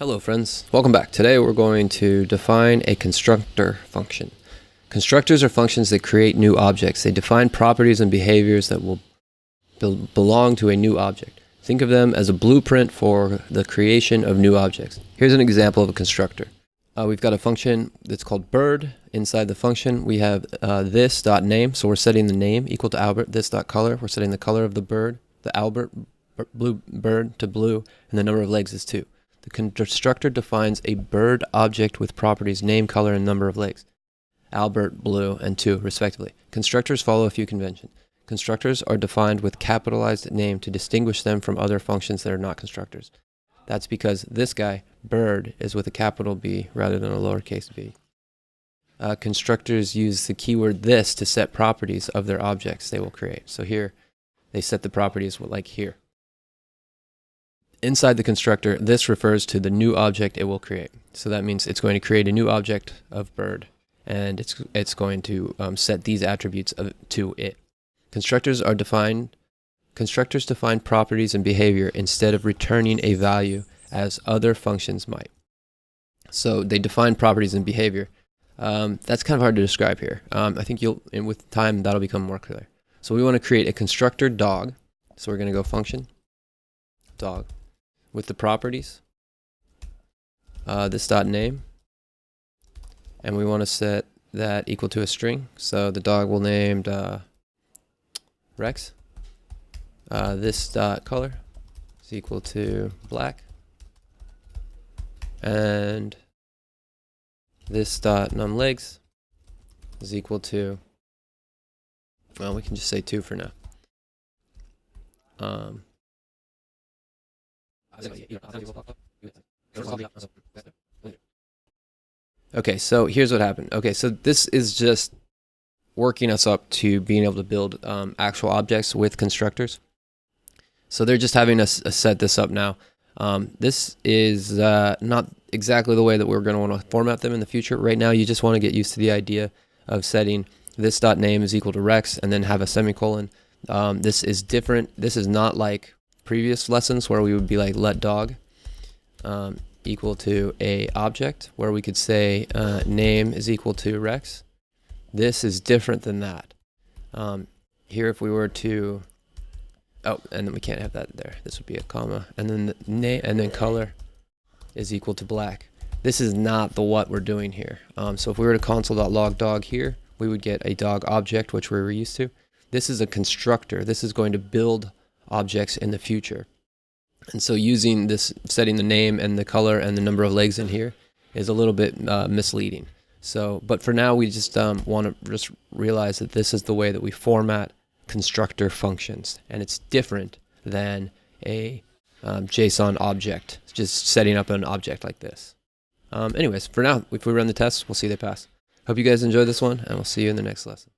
Hello friends, welcome back. Today we're going to define a constructor function. Constructors are functions that create new objects. They define properties and behaviors that will belong to a new object. Think of them as a blueprint for the creation of new objects. Here's an example of a constructor. We've got a function that's called bird. Inside the function we have this.name, so we're setting the name equal to Albert. This.color, we're setting the color of the bird, the Albert blue bird to blue, and the number of legs is 2. The constructor defines a bird object with properties name, color, and number of legs. Albert, blue, and 2, respectively. Constructors follow a few conventions. Constructors are defined with capitalized name to distinguish them from other functions that are not constructors. That's because this guy, bird, is with a capital B rather than a lowercase b. Constructors use the keyword this to set properties of their objects they will create. So here, they set the properties like here. Inside the constructor, this refers to the new object it will create. So that means it's going to create a new object of bird, and it's going to set these attributes to it. Constructors define properties and behavior instead of returning a value as other functions might. So they define properties and behavior. That's kind of hard to describe here. I think with time that'll become more clear. So we want to create a constructor dog. So we're going to go function dog with the properties, this.name, and we want to set that equal to a string. So the dog will named Rex. This.color is equal to black, and this.numLegs is equal to, well, we can just say 2 for now. Okay, so here's what happened. Okay, so this is just working us up to being able to build actual objects with constructors. So they're just having us set this up now. This is not exactly the way that we're going to want to format them in the future. Right now, you just want to get used to the idea of setting this.name is equal to Rex and then have a semicolon. This is different. This is not like previous lessons where we would be like let dog equal to a object, where we could say name is equal to Rex. This is different than that. Here, if we were to, and then we can't have that there. This would be a comma, and then the name, and then color is equal to black. This is not what we're doing here. So if we were to console.log dog here, we would get a dog object, which we were used to. This is a constructor. This is going to build objects in the future. And so using this, setting the name and the color and the number of legs in here is a little bit misleading. So, but for now, we just want to just realize that this is the way that we format constructor functions, and it's different than a JSON object, just setting up an object like this. Anyways, for now, if we run the test, we'll see they pass. Hope you guys enjoyed this one, and we'll see you in the next lesson.